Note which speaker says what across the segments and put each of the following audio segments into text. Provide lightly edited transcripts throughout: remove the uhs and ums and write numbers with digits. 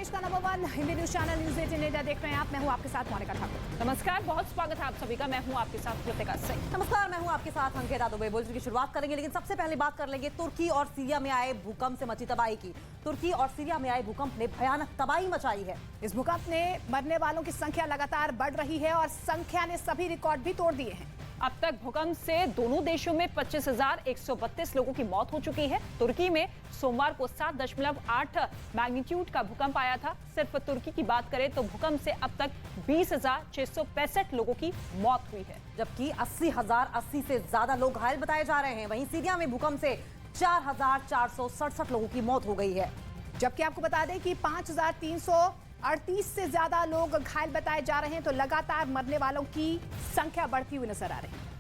Speaker 1: देश का number 1 Hindi news channel news 18 India देख रहे हैं आप। मैं हूं आपके साथ मोनिका ठाकुर।
Speaker 2: नमस्कार, बहुत स्वागत है आप सभी का। मैं हूं आपके साथ कृतिका सिंह।
Speaker 3: नमस्कार, मैं हूं आपके साथ अंकिता दुबे। बुलेटिन की शुरुआत करेंगे, लेकिन सबसे पहले बात कर लेंगे तुर्की और सीरिया में आए भूकंप से मची तबाही की। तुर्की और सीरिया में आए भूकंप ने भयानक तबाही मचाई है।
Speaker 1: इस भूकंप ने मरने वालों की संख्या लगातार बढ़ रही है और संख्या ने सभी रिकॉर्ड भी तोड़ दिए हैं।
Speaker 2: अब तक भूकंप से दोनों देशों में 25,132 लोगों की मौत हो चुकी है। तुर्की में सोमवार को 7.8 मैग्नीट्यूड का भूकंप आया था। सिर्फ तुर्की की बात करें तो भूकंप से अब तक 20,665 लोगों की मौत हुई है,
Speaker 3: जबकि 80,080 से ज्यादा लोग घायल बताए जा रहे हैं। वहीं सीरिया में भूकंप से 4,467 लोगों की मौत हो गई है।
Speaker 1: जबकि आपको बता दें कि 5,338 से ज्यादा लोग घायल बताए जा रहे हैं। तो लगातार मरने वालों की संख्या बढ़ती हुई नजर आ रही है।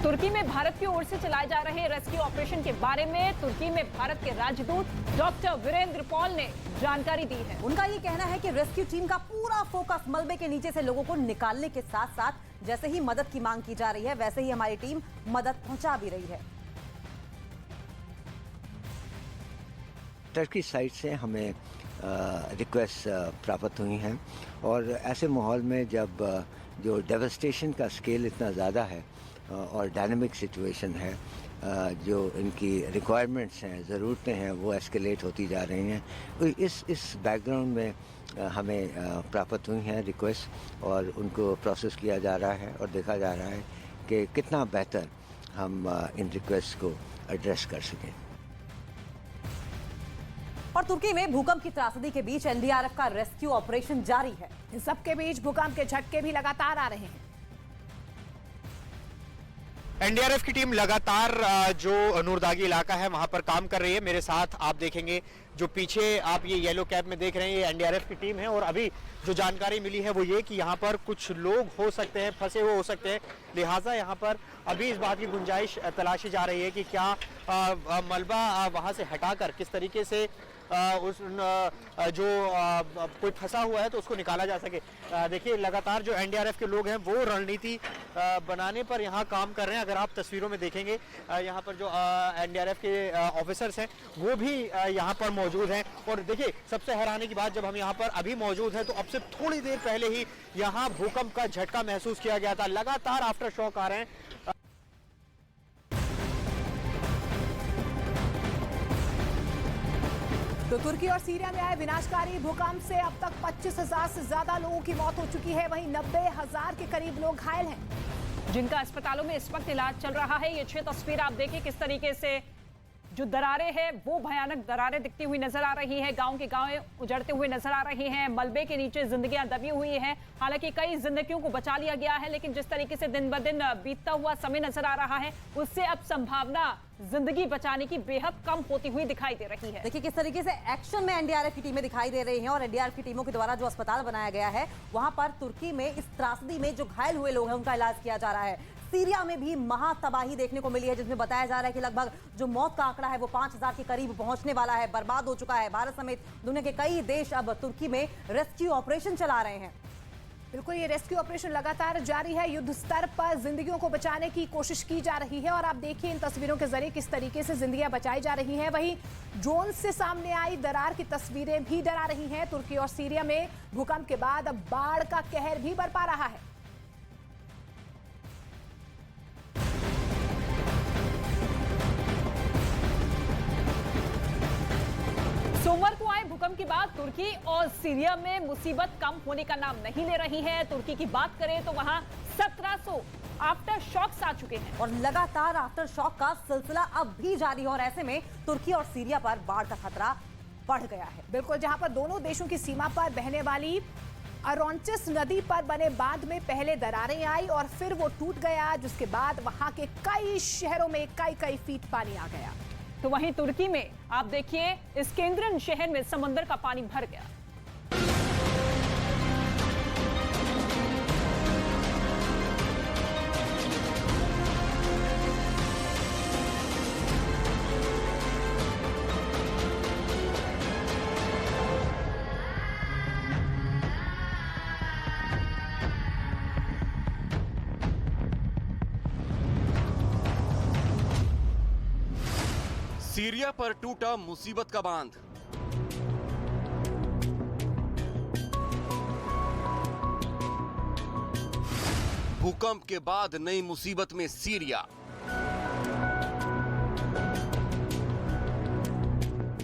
Speaker 2: तुर्की में भारत की ओर से चलाए जा रहे रेस्क्यू ऑपरेशन के बारे में तुर्की में भारत के राजदूत डॉक्टर वीरेंद्र पॉल ने जानकारी दी है।
Speaker 3: उनका ये कहना है कि रेस्क्यू टीम का पूरा फोकस मलबे के नीचे से लोगों को निकालने के साथ साथ जैसे ही मदद की मांग की जा रही है वैसे ही हमारी टीम मदद पहुंचा भी रही है।
Speaker 4: टर्की साइड से हमें रिक्वेस्ट प्राप्त हुई हैं और ऐसे माहौल में जब जो डेवस्टेशन का स्केल इतना ज़्यादा है और डायनामिक सिचुएशन है, जो इनकी रिक्वायरमेंट्स हैं, ज़रूरतें हैं, वो एस्केलेट होती जा रही हैं। तो इस बैकग्राउंड में हमें प्राप्त हुई हैं रिक्वेस्ट और उनको प्रोसेस किया जा रहा है और देखा जा रहा है कि कितना बेहतर हम इन रिक्वेस्ट को एड्रेस कर सकें।
Speaker 3: और तुर्की में भूकंप की त्रासदी के बीच एनडीआरएफ का रेस्क्यू ऑपरेशन जारी है।
Speaker 1: इन सबके बीच भूकंप के झटके भी लगातार आ रहे हैं।
Speaker 5: एनडीआरएफ की टीम लगातार जो नूरदागी इलाका है वहां पर काम कर रही है। मेरे साथ आप देखेंगे जो पीछे आप ये येलो कैप में देख रहे हैं, ये एनडीआरएफ की टीम है। और अभी जो जानकारी मिली है वो ये कि यहाँ पर कुछ लोग हो सकते हैं, फंसे हुए हो सकते हैं, लिहाजा यहाँ पर अभी इस बात की गुंजाइश तलाशी जा रही है कि क्या मलबा वहाँ से हटाकर किस तरीके से कोई फंसा हुआ है तो उसको निकाला जा सके। देखिए लगातार जो एनडीआरएफ के लोग हैं वो रणनीति बनाने पर यहाँ काम कर रहे हैं। अगर आप तस्वीरों में देखेंगे यहाँ पर जो एनडीआरएफ के ऑफिसर्स हैं वो भी यहाँ पर मौजूद हैं। और देखिए सबसे हैरानी की बात, जब हम यहाँ पर अभी मौजूद हैं तो अब से थोड़ी देर पहले ही यहाँ भूकंप का झटका महसूस किया गया था। लगातार आफ्टर शॉक आ रहे हैं।
Speaker 1: तो तुर्की और सीरिया में आए विनाशकारी भूकंप से अब तक 25,000 से ज्यादा लोगों की मौत हो चुकी है। वहीं 90,000 के करीब लोग घायल हैं,
Speaker 2: जिनका अस्पतालों में इस वक्त इलाज चल रहा है। ये 6 तस्वीर आप देखिए किस तरीके से जो दरारें हैं वो भयानक दरारें दिखती हुई नजर आ रही है। गांव के गांव उजड़ते हुए नजर आ रहे हैं। मलबे के नीचे जिंदगियां दबी हुई हैं। हालांकि कई जिंदगियों को बचा लिया गया है, लेकिन जिस तरीके से दिन ब दिन बीतता हुआ समय नजर आ रहा है उससे अब संभावना जिंदगी बचाने की बेहद कम होती हुई दिखाई दे रही है।
Speaker 3: देखिए किस तरीके से एक्शन में एनडीआरएफ की टीमें दिखाई दे रही हैं और एनडीआरएफ की टीमों के द्वारा जो अस्पताल बनाया गया है वहां पर तुर्की में इस त्रासदी में जो घायल हुए लोग हैं उनका इलाज किया जा रहा है। सीरिया में भी महातबाही देखने को मिली है, जिसमें बताया जा रहा है कि लगभग जो मौत का आंकड़ा है वो 5,000 के करीब पहुंचने वाला है, बर्बाद हो चुका है। भारत समेत दुनिया के कई देश अब तुर्की में रेस्क्यू ऑपरेशन चला रहे हैं।
Speaker 1: बिल्कुल, ये रेस्क्यू ऑपरेशन लगातार जारी है। युद्ध स्तर पर जिंदगियों को बचाने की कोशिश की जा रही है और आप देखिए इन तस्वीरों के जरिए किस तरीके से जिंदगियां बचाई जा रही हैं। वहीं ड्रोन से सामने आई दरार की तस्वीरें भी डरा रही हैं। तुर्की और सीरिया में भूकंप के बाद अब बाढ़ का कहर भी बरपा रहा है।
Speaker 2: सोमवार को आए भूकंप के बाद तुर्की और सीरिया में मुसीबत कम होने का नाम नहीं ले रही है। तुर्की की बात करें तो वहां 1700 आफ्टर शॉक्स आ चुके हैं
Speaker 3: और लगातार आफ्टर शॉक का सिलसिला अब भी जारी है। और ऐसे में तुर्की और सीरिया पर बाढ़ का खतरा बढ़ गया है।
Speaker 1: बिल्कुल, जहां पर दोनों देशों की सीमा पर बहने वाली अरोंचस नदी पर बने बांध में पहले दरारें आई और फिर वो टूट गया, जिसके बाद वहां के कई शहरों में कई फीट पानी आ गया।
Speaker 2: तो वहीं तुर्की में आप देखिए इस केंद्रन शहर में समंदर का पानी भर गया।
Speaker 6: सीरिया पर टूटा मुसीबत का बांध। भूकंप के बाद नई मुसीबत में सीरिया।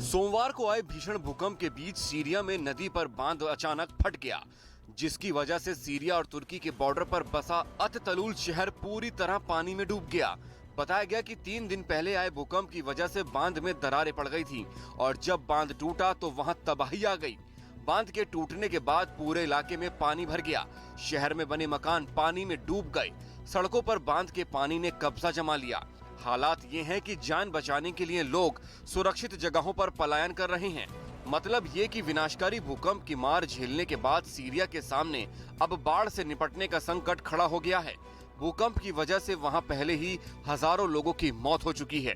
Speaker 6: सोमवार को आए भीषण भूकंप के बीच सीरिया में नदी पर बांध अचानक फट गया, जिसकी वजह से सीरिया और तुर्की के बॉर्डर पर बसा अत-तलूल शहर पूरी तरह पानी में डूब गया। बताया गया कि 3 दिन पहले आए भूकंप की वजह से बांध में दरारें पड़ गई थी और जब बांध टूटा तो वहां तबाही आ गई। बांध के टूटने के बाद पूरे इलाके में पानी भर गया। शहर में बने मकान पानी में डूब गए। सड़कों पर बांध के पानी ने कब्जा जमा लिया। हालात ये हैं कि जान बचाने के लिए लोग सुरक्षित जगहों पर पलायन कर रहे हैं। मतलब ये कि विनाशकारी भूकंप की मार झेलने के बाद सीरिया के सामने अब बाढ़ से निपटने का संकट खड़ा हो गया है। भूकंप की वजह से वहां पहले ही हजारों लोगों की मौत हो चुकी है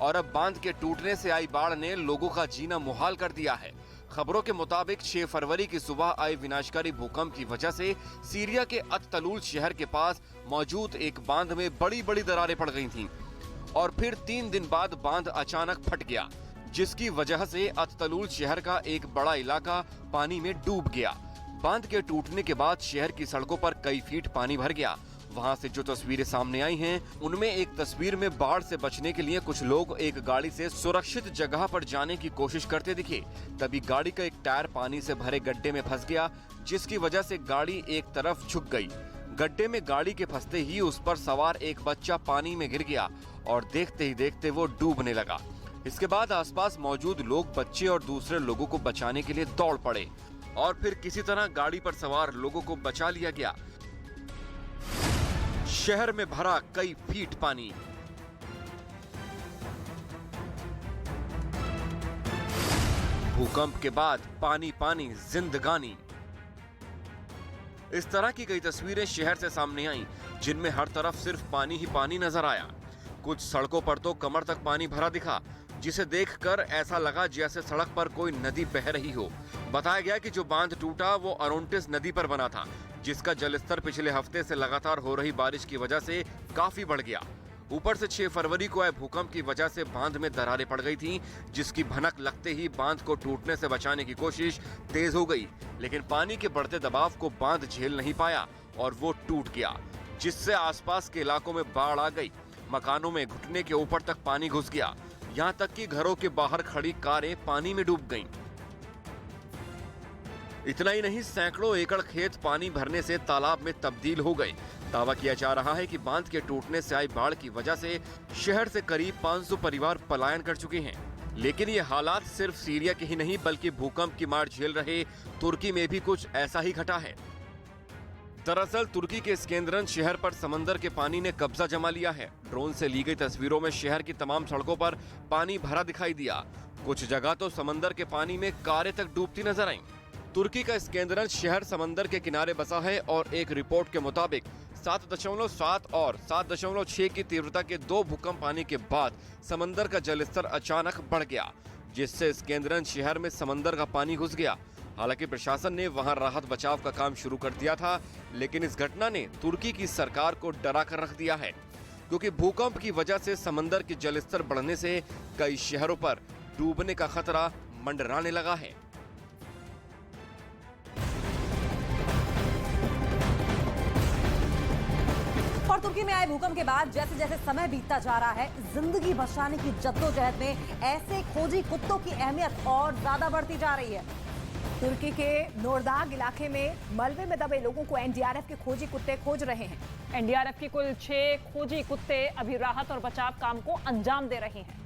Speaker 6: और अब बांध के टूटने से आई बाढ़ ने लोगों का जीना मुहाल कर दिया है। खबरों के मुताबिक 6 फरवरी की सुबह आए विनाशकारी भूकंप की वजह से सीरिया के अत-तलूल शहर के पास मौजूद एक बांध में बड़ी-बड़ी दरारें पड़ गई थीं और फिर 3 दिन बाद बांध अचानक फट गया, जिसकी वजह से अत-तलूल शहर का एक बड़ा इलाका पानी में डूब गया। बांध के टूटने के बाद शहर की सड़कों पर कई फीट पानी भर गया। वहां से जो तस्वीरें सामने आई हैं, उनमें एक तस्वीर में बाढ़ से बचने के लिए कुछ लोग एक गाड़ी से सुरक्षित जगह पर जाने की कोशिश करते दिखे। तभी गाड़ी का एक टायर पानी से भरे गड्ढे में फंस गया, जिसकी वजह से गाड़ी एक तरफ झुक गई। गड्ढे में गाड़ी के फंसते ही उस पर सवार एक बच्चा पानी में गिर गया और देखते ही देखते वो डूबने लगा। इसके बाद आसपास मौजूद लोग बच्चे और दूसरे लोगों को बचाने के लिए दौड़ पड़े और फिर किसी तरह गाड़ी पर सवार लोगों को बचा लिया गया। शहर में भरा कई फीट पानी। भूकंप के बाद पानी पानी जिंदगानी। इस तरह की कई तस्वीरें शहर से सामने आईं, जिनमें हर तरफ सिर्फ पानी ही पानी नजर आया। कुछ सड़कों पर तो कमर तक पानी भरा दिखा, जिसे देखकर ऐसा लगा जैसे सड़क पर कोई नदी बह रही हो। बताया गया कि जो बांध टूटा वो अरोंटिस नदी पर बना था, जिसका जलस्तर पिछले हफ्ते से लगातार हो रही बारिश की वजह से काफी बढ़ गया। ऊपर से 6 फरवरी को आए भूकंप की वजह से बांध में दरारें पड़ गई थीं, जिसकी भनक लगते ही बांध को टूटने से बचाने की कोशिश तेज हो गई। लेकिन पानी के बढ़ते दबाव को बांध झेल नहीं पाया और वो टूट गया, जिससे आसपास के इलाकों में बाढ़ आ गई। मकानों में घुटने के ऊपर तक पानी घुस गया, यहाँ तक कि घरों के बाहर खड़ी कारें पानी में डूब गईं। इतना ही नहीं, सैकड़ों एकड़ खेत पानी भरने से तालाब में तब्दील हो गए। दावा किया जा रहा है कि बांध के टूटने से आई बाढ़ की वजह से शहर से करीब 500 परिवार पलायन कर चुके हैं। लेकिन ये हालात सिर्फ सीरिया के ही नहीं, बल्कि भूकंप की मार झेल रहे तुर्की में भी कुछ ऐसा ही घटा है। दरअसल तुर्की के इस्केंदरन शहर पर समंदर के पानी ने कब्जा जमा लिया है। ड्रोन से ली गई तस्वीरों में शहर की तमाम सड़कों पर पानी भरा दिखाई दिया। कुछ जगह तो समंदर के पानी में कारें तक डूबती नजर आईं। तुर्की का इस्केंदरन शहर समंदर के किनारे बसा है और एक रिपोर्ट के मुताबिक 7.7 और 7.6 की तीव्रता के 2 भूकंप आने के बाद समंदर का जलस्तर अचानक बढ़ गया, जिससे इस्केंदरन शहर में समंदर का पानी घुस गया। हालांकि प्रशासन ने वहां राहत बचाव का काम शुरू कर दिया था, लेकिन इस घटना ने तुर्की की सरकार को डरा कर रख दिया है, क्योंकि भूकंप की वजह से समंदर के जलस्तर बढ़ने से कई शहरों पर डूबने का खतरा मंडराने लगा है।
Speaker 3: और तुर्की में आए भूकंप के बाद जैसे जैसे समय बीतता जा रहा है, जिंदगी बचाने की जद्दोजहद में ऐसे खोजी कुत्तों की अहमियत और ज्यादा बढ़ती जा रही है।
Speaker 1: तुर्की के नोरदाग इलाके में मलबे में दबे लोगों को एनडीआरएफ के खोजी कुत्ते खोज रहे हैं।
Speaker 2: एनडीआरएफ की कुल 6 खोजी कुत्ते अभी राहत और बचाव काम को अंजाम दे रहे हैं।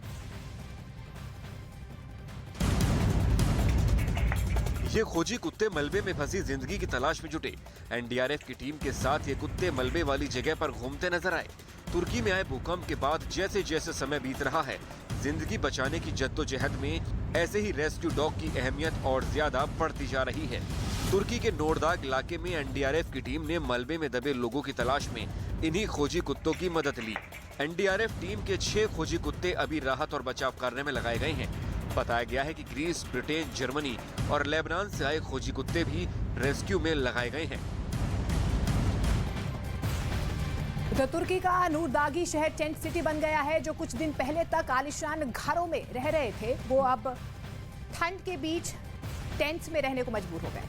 Speaker 6: ये खोजी कुत्ते मलबे में फंसी जिंदगी की तलाश में जुटे। एनडीआरएफ की टीम के साथ ये कुत्ते मलबे वाली जगह पर घूमते नजर आए। तुर्की में आए भूकंप के बाद जैसे जैसे समय बीत रहा है, जिंदगी बचाने की जद्दोजहद में ऐसे ही रेस्क्यू डॉग की अहमियत और ज्यादा बढ़ती जा रही है। तुर्की के नोरदाग इलाके में एनडीआरएफ की टीम ने मलबे में दबे लोगों की तलाश में इन्हीं खोजी कुत्तों की मदद ली। एनडीआरएफ टीम के 6 खोजी कुत्ते अभी राहत और बचाव कार्य में लगाए गए हैं। बताया गया है कि ग्रीस, ब्रिटेन, जर्मनी और लेबनान से आए खोजी कुत्ते भी रेस्क्यू में लगाए गए हैं।
Speaker 1: तो तुर्की का नूरदागी शहर टेंट सिटी बन गया है। जो कुछ दिन पहले तक आलीशान घरों में रह रहे थे, वो अब ठंड के बीच टेंट्स में रहने को मजबूर हो गए।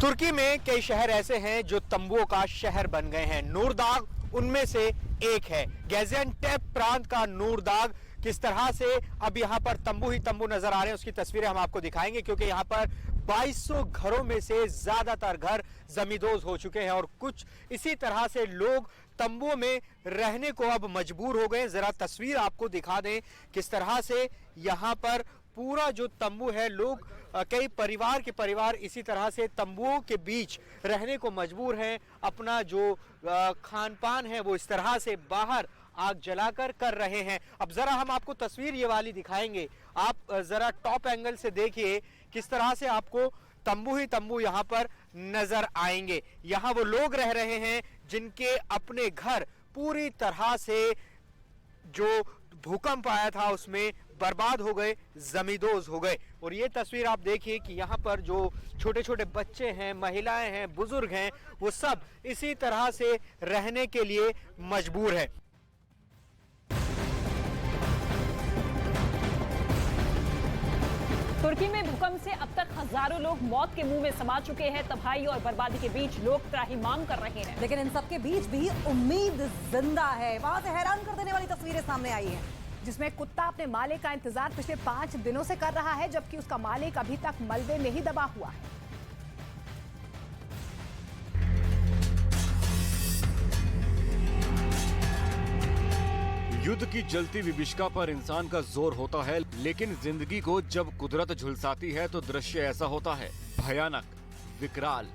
Speaker 5: तुर्की में कई शहर ऐसे हैं जो तंबुओं का शहर बन गए हैं। नूरदाग उनमें से एक है। गाजियान्टेप प्रांत का नूरदाग किस तरह से अब यहाँ पर तंबू ही तंबू नजर आ रहे हैं, उसकी तस्वीरें हम आपको दिखाएंगे, क्योंकि यहाँ पर 2200 घरों में से ज्यादातर घर जमींदोज हो चुके हैं और कुछ इसी तरह से लोग तंबुओं में रहने को अब मजबूर हो गए। जरा तस्वीर आपको दिखा दें किस तरह से यहाँ पर पूरा जो तंबू है, लोग कई परिवार इसी तरह से तंबुओं के बीच रहने को मजबूर हैं। अपना जो खान पान है वो इस तरह से बाहर आग जलाकर कर रहे हैं। अब जरा हम आपको तस्वीर ये वाली दिखाएंगे, आप जरा टॉप एंगल से देखिए किस तरह से आपको तंबू ही तंबू यहाँ पर नजर आएंगे। यहाँ वो लोग रह रहे हैं जिनके अपने घर पूरी तरह से जो भूकंप आया था उसमें बर्बाद हो गए, जमींदोज हो गए। और ये तस्वीर आप देखिए कि यहाँ पर जो छोटे छोटे बच्चे हैं, महिलाएं हैं, बुजुर्ग हैं, वो सब इसी तरह से रहने के लिए मजबूर है।
Speaker 2: तुर्की में भूकंप से अब तक हजारों लोग मौत के मुंह में समा चुके हैं। तबाही और बर्बादी के बीच लोग त्राहिमाम कर रहे हैं,
Speaker 3: लेकिन इन सबके बीच भी उम्मीद जिंदा है। वहां से हैरान कर देने वाली तस्वीरें सामने आई हैं,
Speaker 1: जिसमें कुत्ता अपने मालिक का इंतजार पिछले 5 दिनों से कर रहा है, जबकि उसका मालिक अभी तक मलबे में ही दबा हुआ है।
Speaker 6: युद्ध की जलती विभीषिका पर इंसान का जोर होता है, लेकिन जिंदगी को जब कुदरत झुलसाती है तो दृश्य ऐसा होता है, भयानक, विकराल,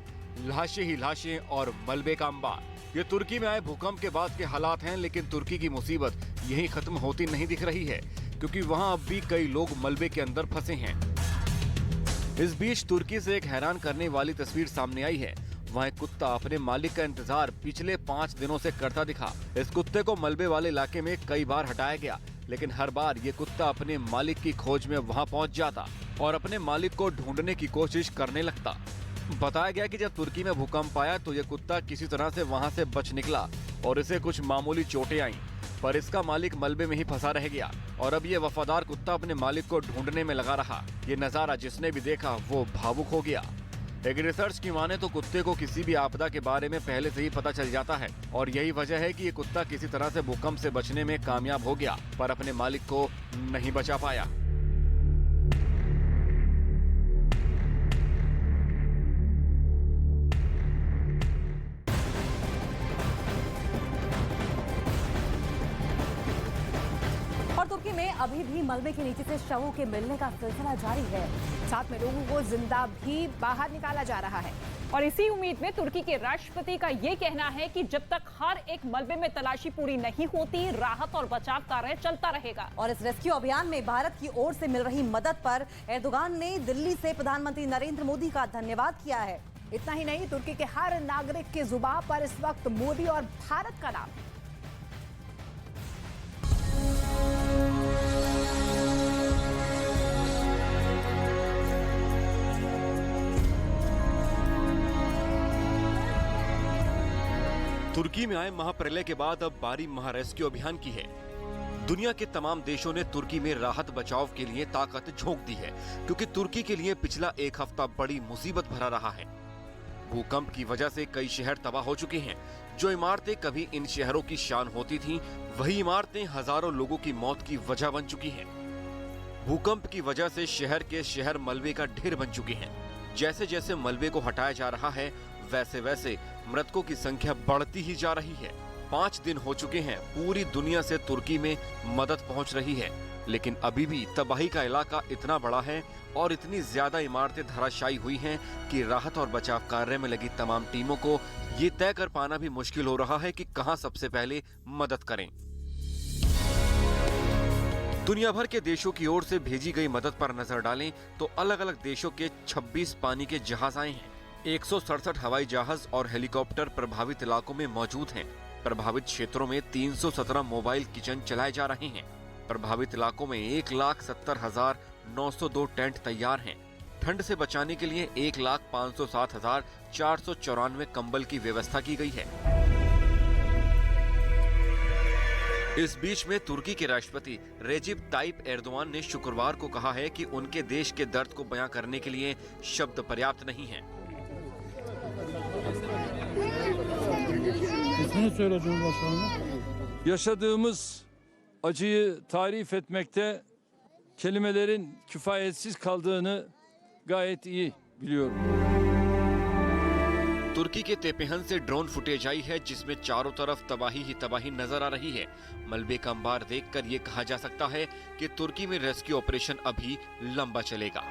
Speaker 6: लाशें ही लाशें और मलबे का अंबार। ये तुर्की में आए भूकंप के बाद के हालात हैं, लेकिन तुर्की की मुसीबत यहीं खत्म होती नहीं दिख रही है, क्योंकि वहाँ अब भी कई लोग मलबे के अंदर फंसे हैं। इस बीच तुर्की से एक हैरान करने वाली तस्वीर सामने आई है। वहाँ एक कुत्ता अपने मालिक का इंतजार पिछले 5 दिनों से करता दिखा। इस कुत्ते को मलबे वाले इलाके में कई बार हटाया गया, लेकिन हर बार ये कुत्ता अपने मालिक की खोज में वहाँ पहुँच जाता और अपने मालिक को ढूंढने की कोशिश करने लगता। बताया गया कि जब तुर्की में भूकंप आया तो ये कुत्ता किसी तरह से वहाँ से बच निकला और इसे कुछ मामूली चोटें आईं, पर इसका मालिक मलबे में ही फंसा रह गया और अब ये वफादार कुत्ता अपने मालिक को ढूंढने में लगा रहा। ये नजारा जिसने भी देखा वो भावुक हो गया। एक रिसर्च की माने तो कुत्ते को किसी भी आपदा के बारे में पहले से ही पता चल जाता है और यही वजह है कि ये कुत्ता किसी तरह से भूकंप से बचने में कामयाब हो गया, पर अपने मालिक को नहीं बचा पाया।
Speaker 3: तुर्की में अभी भी मलबे के नीचे से शवों के मिलने का सिलसिला जारी है।
Speaker 1: साथ में लोगों को जिंदा भी बाहर निकाला जा रहा है।
Speaker 2: और इसी उम्मीद में तुर्की के राष्ट्रपति का ये कहना है कि जब तक हर एक मलबे में तलाशी पूरी नहीं होती, राहत और बचाव कार्य चलता रहेगा।
Speaker 3: और इस रेस्क्यू अभियान में भारत की ओर से मिल रही मदद पर एर्दोगान ने दिल्ली से प्रधानमंत्री नरेंद्र मोदी का धन्यवाद किया है।
Speaker 1: इतना ही नहीं, तुर्की के हर नागरिक की जुबान पर इस वक्त मोदी और भारत का नाम।
Speaker 6: तुर्की में आए महाप्रलय के बाद अब बारी महारेस्क्यू अभियान की है। दुनिया के तमाम देशों ने तुर्की में राहत बचाव के लिए ताकत झोंक दी है, क्योंकि तुर्की के लिए पिछला एक हफ्ता बड़ी मुसीबत भरा रहा है। भूकंप की वजह से कई शहर तबाह हो चुके हैं। जो इमारतें कभी इन शहरों की शान होती थीं, वही इमारतें हजारों लोगों की मौत की वजह बन चुकी हैं। भूकंप की वजह से शहर के शहर मलबे का ढेर बन चुके हैं। जैसे जैसे मलबे को हटाया जा रहा है, वैसे वैसे मृतकों की संख्या बढ़ती ही जा रही है। 5 दिन हो चुके हैं, पूरी दुनिया से तुर्की में मदद पहुंच रही है, लेकिन अभी भी तबाही का इलाका इतना बड़ा है और इतनी ज्यादा इमारतें धराशायी हुई हैं कि राहत और बचाव कार्य में लगी तमाम टीमों को ये तय कर पाना भी मुश्किल हो रहा है कि कहां सबसे पहले मदद करें। दुनिया भर के देशों की ओर से भेजी गई मदद पर नजर डालें तो अलग अलग देशों के 26 पानी के जहाज आए हैं। 167 हवाई जहाज और हेलीकॉप्टर प्रभावित इलाकों में मौजूद हैं। प्रभावित क्षेत्रों में 317 मोबाइल किचन चलाए जा रहे हैं। प्रभावित इलाकों में 1,70,902 टेंट तैयार हैं। ठंड से बचाने के लिए 1,507,494 कंबल की व्यवस्था की गई है। इस बीच में तुर्की के राष्ट्रपति रेजिप ताइप एर्दोआन ने शुक्रवार को कहा है कि उनके देश के दर्द को बयां करने के लिए शब्द पर्याप्त नहीं हैं।
Speaker 7: Yaşadığımız acıyı tarif etmekte kelimelerin kifayetsiz kaldığını gayet iyi biliyorum.
Speaker 6: तुर्की के तेपेहन से ड्रोन फुटेज आई है जिसमें चारों तरफ तबाही ही तबाही नजर आ रही है। मलबे का अंबार देखकर ये कहा जा सकता है कि तुर्की में रेस्क्यू ऑपरेशन अभी लंबा चलेगा।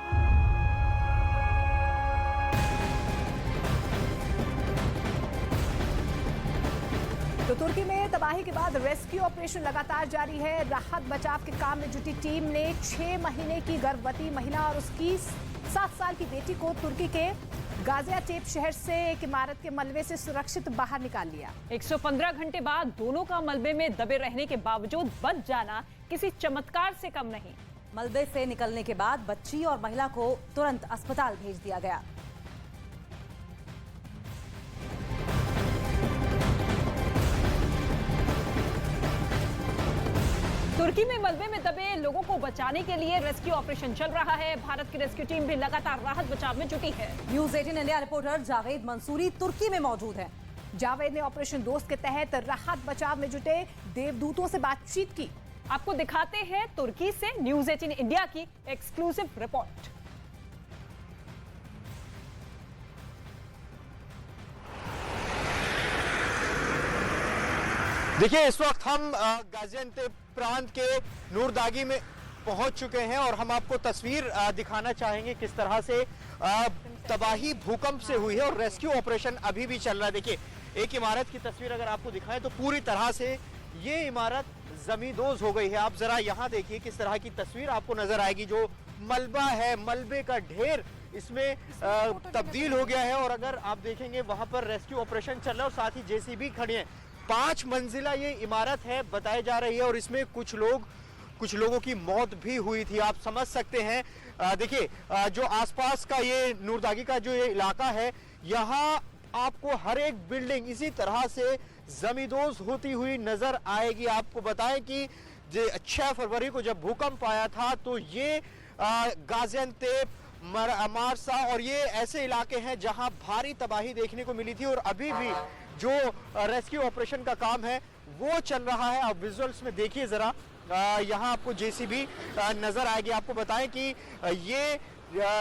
Speaker 1: तो तुर्की में तबाही के बाद रेस्क्यू ऑपरेशन लगातार जारी है। राहत बचाव के काम में जुटी टीम ने 6 महीने की गर्भवती महिला और उसकी 7 साल की बेटी को तुर्की के गाजियाटेप शहर से एक इमारत के मलबे से सुरक्षित बाहर निकाल लिया।
Speaker 2: 115 घंटे बाद दोनों का मलबे में दबे रहने के बावजूद बच जाना किसी चमत्कार से कम नहीं।
Speaker 3: मलबे से निकलने के बाद बच्ची और महिला को तुरंत अस्पताल भेज दिया गया।
Speaker 2: तुर्की में मलबे में दबे लोगों को बचाने के लिए रेस्क्यू ऑपरेशन चल रहा है। भारत की रेस्क्यू टीम भी लगातार राहत बचाव में जुटी है।
Speaker 3: News 18 India reporter Javed Mansuri तुर्की में मौजूद है।
Speaker 1: जावेद ने ऑपरेशन दोस्त के तहत राहत बचाव में जुटे देवदूतों से बातचीत की।
Speaker 2: आपको दिखाते हैं तुर्की से न्यूज़ 18 इंडिया की एक्सक्लूसिव रिपोर्ट।
Speaker 5: देखिए, इस वक्त हम गाजियाटेप प्रांत के नूरदागी में पहुंच चुके हैं और हम आपको तस्वीर दिखाना चाहेंगे किस तरह से तबाही भूकंप से हुई है और रेस्क्यू ऑपरेशन अभी भी चल रहा है। देखिए, एक इमारत की तस्वीर अगर आपको दिखाएं तो पूरी तरह से ये इमारत जमींदोज हो गई है। आप जरा यहाँ देखिए किस तरह की तस्वीर आपको नजर आएगी। जो मलबा है, मलबे का ढेर इसमें तब्दील हो गया है और अगर आप देखेंगे वहां पर रेस्क्यू ऑपरेशन चल रहा है और साथ ही जेसीबी खड़ी है। 5 मंजिला ये इमारत है बताई जा रही है और इसमें कुछ लोगों की मौत भी हुई थी। आप समझ सकते हैं। देखिए, जो आसपास का ये नूरदागी का जो ये इलाका है, यहाँ आपको हर एक बिल्डिंग इसी तरह से जमींदोज होती हुई नजर आएगी। आपको बताएं कि 6 फरवरी को जब भूकंप आया था तो ये गाजियाटेप, मारसा और ये ऐसे इलाके हैं जहां भारी तबाही देखने को मिली थी और अभी भी जो रेस्क्यू ऑपरेशन का काम है वो चल रहा है। आप विजुअल्स में देखिए जरा, यहाँ आपको जेसीबी नजर आएगी। आपको बताएं कि ये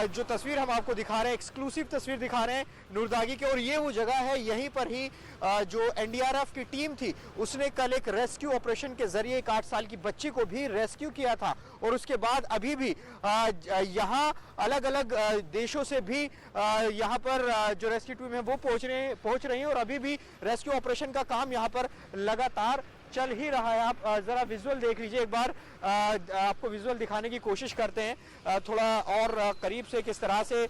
Speaker 5: जो तस्वीर हम आपको दिखा रहे हैं, एक्सक्लूसिव तस्वीर दिखा रहे हैं नूरदागी के, और ये वो जगह है यहीं पर ही जो एनडीआरएफ की टीम थी उसने कल एक रेस्क्यू ऑपरेशन के जरिए एक 8 साल की बच्ची को भी रेस्क्यू किया था और उसके बाद अभी भी यहाँ अलग अलग देशों से भी यहाँ पर जो रेस्क्यू टीम है वो पहुंच रही है और अभी भी रेस्क्यू ऑपरेशन का काम यहाँ पर लगातार चल ही रहा है। आप जरा विजुअल देख लीजिए एक बार, आपको विजुअल दिखाने की कोशिश करते हैं थोड़ा और करीब से किस तरह से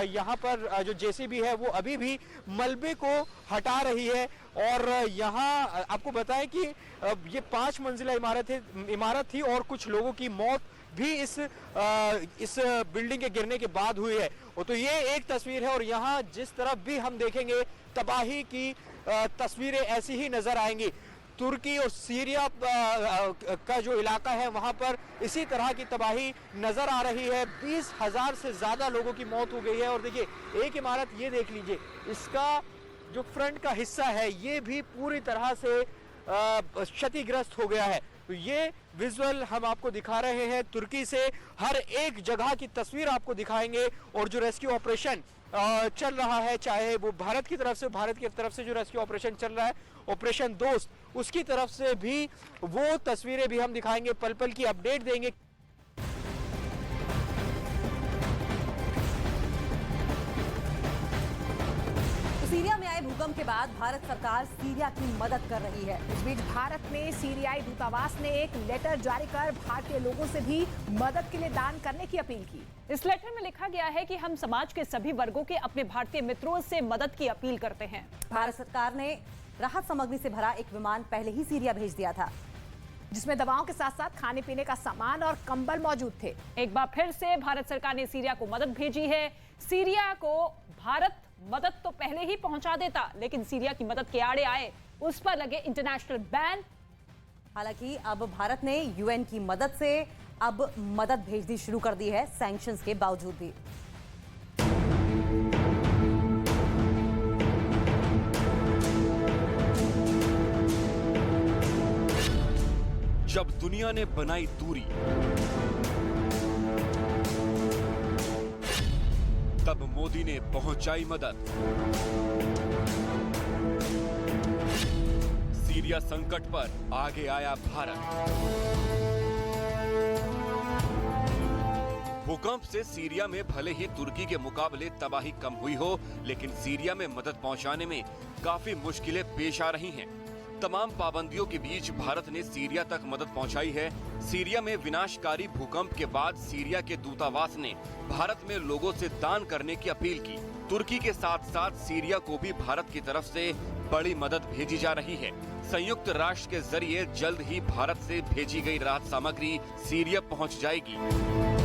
Speaker 5: यहाँ पर जो जेसीबी है वो अभी भी मलबे को हटा रही है। और यहाँ आपको बताएं कि ये 5 मंजिला इमारत थी और कुछ लोगों की मौत भी इस बिल्डिंग के गिरने के बाद हुई है। तो ये एक तस्वीर है और यहाँ जिस तरफ भी हम देखेंगे तबाही की तस्वीरें ऐसी ही नजर आएंगी। तुर्की और सीरिया का जो इलाका है वहां पर इसी तरह की तबाही नजर आ रही है। 20,000 से ज्यादा लोगों की मौत हो गई है। और देखिए, एक इमारत ये देख लीजिए, इसका जो फ्रंट का हिस्सा है ये भी पूरी तरह से क्षतिग्रस्त हो गया है। तो ये विजुअल हम आपको दिखा रहे हैं तुर्की से, हर एक जगह की तस्वीर आपको दिखाएंगे और जो रेस्क्यू ऑपरेशन चल रहा है, चाहे वो भारत की तरफ से जो रेस्क्यू ऑपरेशन चल रहा है, ऑपरेशन दोस्त, उसकी तरफ से भी वो तस्वीरें भी हम दिखाएंगे, पल पल की अपडेट देंगे।
Speaker 3: सीरिया में आए भूकंप के बाद भारत सरकार सीरिया की मदद कर रही है।
Speaker 1: इस बीच भारत में सीरियाई दूतावास ने एक लेटर जारी कर भारतीय लोगों से भी मदद के लिए दान करने की अपील की।
Speaker 2: इस लेटर में लिखा गया है कि हम समाज के सभी वर्गों के अपने भारतीय मित्रों से मदद की अपील करते हैं।
Speaker 3: भारत सरकार ने राहत सामग्री से भरा एक विमान पहले ही सीरिया भेज दिया था।
Speaker 1: जिसमें दवाओं के साथ साथ खाने पीने का सामान और कंबल मौजूद थे।
Speaker 2: एक बार फिर से भारत सरकार ने सीरिया को मदद भेजी है। सीरिया को भारत मदद तो पहले ही पहुंचा देता, लेकिन सीरिया की मदद के आड़े आए उस पर लगे इंटरनेशनल बैन।
Speaker 3: हालांकि अब भारत ने यूएन की मदद से अब मदद भेजनी शुरू कर दी है, सैंक्शंस के बावजूद भी।
Speaker 6: जब दुनिया ने बनाई दूरी, तब मोदी ने पहुंचाई मदद। सीरिया संकट पर आगे आया भारत। भूकंप से सीरिया में भले ही तुर्की के मुकाबले तबाही कम हुई हो, लेकिन सीरिया में मदद पहुंचाने में काफी मुश्किलें पेश आ रही हैं। तमाम पाबंदियों के बीच भारत ने सीरिया तक मदद पहुंचाई है। सीरिया में विनाशकारी भूकंप के बाद सीरिया के दूतावास ने भारत में लोगों से दान करने की अपील की। तुर्की के साथ साथ सीरिया को भी भारत की तरफ से बड़ी मदद भेजी जा रही है। संयुक्त राष्ट्र के जरिए जल्द ही भारत से भेजी गई राहत सामग्री सीरिया पहुंच जाएगी।